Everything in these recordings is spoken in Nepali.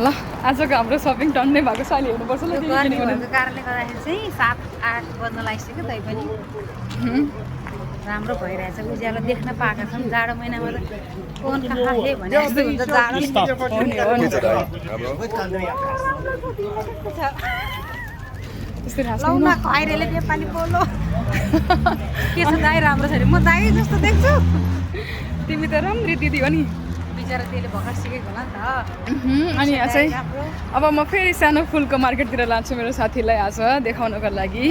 ल आजको हाम्रो सपिङ टन्नै भएको छ अहिले हेर्नुपर्छ ल कारणले गर्दाखेरि चाहिँ 7-8 बज्न लागिसक्यो तै पनि राम्रो भइरहेछ उज्यालो देख्न पाएका छौँ जाडो महिनामा त कोन कहाँ हे भने जस्तो हुन्छ जाडो लौना खैरेले नेपाली बोलो के छ दाइ राम्रो छ म दाइ जस्तो देख्छु तिमी त राम्री दिदी हो नि बिचरा त्यसले भर्खर सिकेको होला नि त अनि यहाँ चाहिँ अब म फेरि सानो फुलको मार्केटतिर लान्छु मेरो साथीलाई आज देखाउनको लागि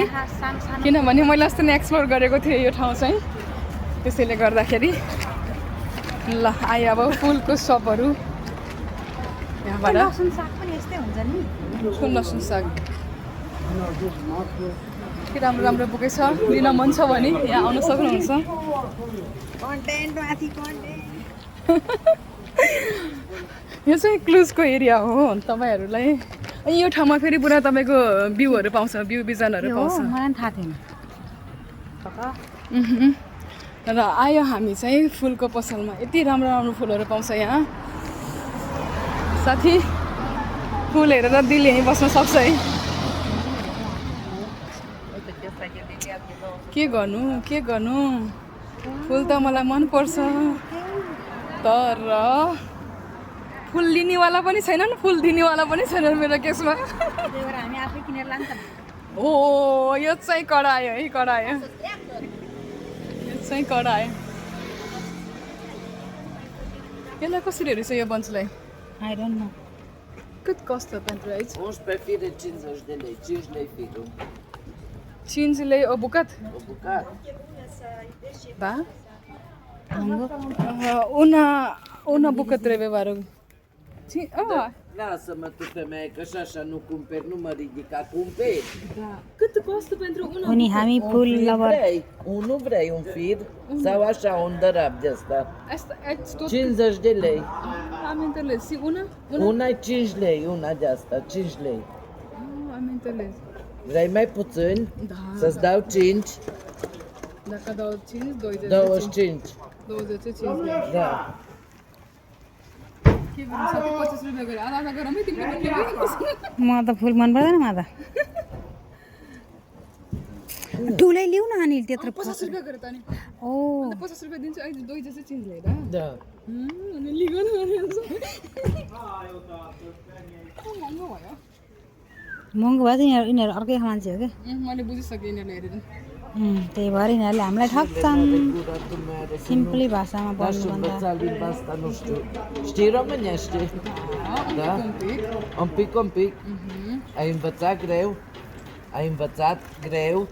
किनभने मैले अस्ति नै एक्सप्लोर गरेको थिएँ यो ठाउँ चाहिँ त्यसैले गर्दाखेरि ल आयो अब फुलको सपहरू यहाँबाट लसुन साग पनि यस्तै हुन्छ नि लसुन साग के राम्रो राम्रो बुकै छ लिन मन छ भने यहाँ आउन सक्नुहुन्छ यो चाहिँ क्लुजको एरिया हो तपाईँहरूलाई यो ठाउँमा फेरि पुरा तपाईँको बिउहरू पाउँछ बिउ बिजनहरू पाउँछ मलाई थाहा थिएन र आयो हामी चाहिँ फुलको पसलमा यति राम्रो राम्रो फुलहरू पाउँछ यहाँ साथी फुल हेरेर दिल यहीँ बस्न सक्छ है के गर्नु फुल त मलाई मनपर्छ तर फुल लिनेवाला पनि छैनन् फुल दिनेवाला पनि छैनन् मेरो केसमा हामी आफै किनेर लान्छ ओ यो चाहिँ कडायो है कडायो यो चाहिँ कडायो यसलाई कसरी रहेछ यो बन्चलाई I don't know. Cât costă pentru aici? 11 fire, 50 de lei, 5 lei firul. 5 lei o bucată? O bucată. Da? Una bucată trebuie, vă rog. Lasă-mă tu, femeie, că așa nu cumperi, nu mă ridica, cumperi. Da. Cât costă pentru una Unii हामी फुल lover Unul vrei un fir sau așa un dărap de asta. Asta e tot 50 de lei. am înțeles. Și una? Una e 5 lei, una de asta, 5 lei. Am înțeles. Vrei mai puțin? Da. Să-ți dau 5? Dacă dau 5, 20. 25. 20, 5 lei. Da. के गर्नु साथी 50 रुपियाँ गरे आधा गरौँ है तिमीले म त फुल मन पर्दैन म त ठुलै लिऊ न अनिल त्यत्रो 50 रुपियाँ गरे त नि ओ 50 रुपियाँ दिन्छु अहिले 2 चाहिँ चिन्ज लिएर Da. अनि लिगन महँगो भयो महँगो भयो त यिनीहरू अर्कै मान्छे हो क्या मैले बुझिसकेँ यिनीहरूले हेरेर त्यही भएर यिनीहरूले हामीलाई ठग्छन् सिम्पली भाषामा Dar și बोल्नु भन्दा învăța limba asta, nu știu. Știi românește? Da? Un pic, un pic. Ai învățat greu? Ai învățat greu?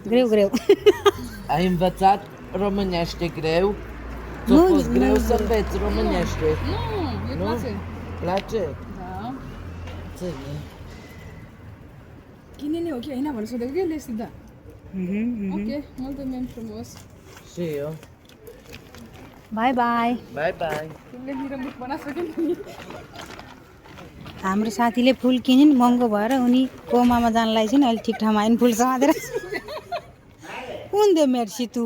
greu Ai învățat românește greu? Nu, Ți-a fost greu nu. să înveți românește? Nu, îi Nu? place. Place? Da. Ține. Chinene, ok, होइन भनेर सोधेको कि ले सिधा okay mulțumim frumos Și eu. By by Bye, bye. तिमीले मेरो मुख बनाइसक्यो नि हाम्रो साथीले फुल किनिन् महँगो भएर उनी कोमामा जानलाई चाहिँ अहिले ठिक ठाउँमा आइन् फुल समातेर कुन दे मेर्सी तु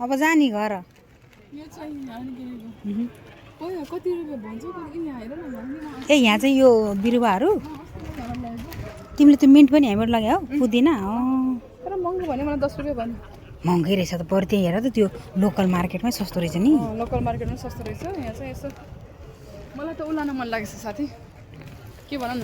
अब जानी घर यो चाहिँ अनि किनेको ओइ कति रुपियाँ भन्छ कि यहाँ हेर न भन्दिनँ ए यहाँ चाहिँ यो बिरुवाहरू तिमीले त्यो मिन्ट पनि यहाँबाट लगायौ पुदिना तर महँगो भने मलाई 10 रुपियाँ भन्यो महँगै रहेछ त बरु त्यही हेर त त्यो लोकल मार्केटमै सस्तो रहेछ नि लोकल मार्केटमा सस्तो रहेछ यहाँ चाहिँ यसो मलाई त उलान मन लागेछ साथी के भन न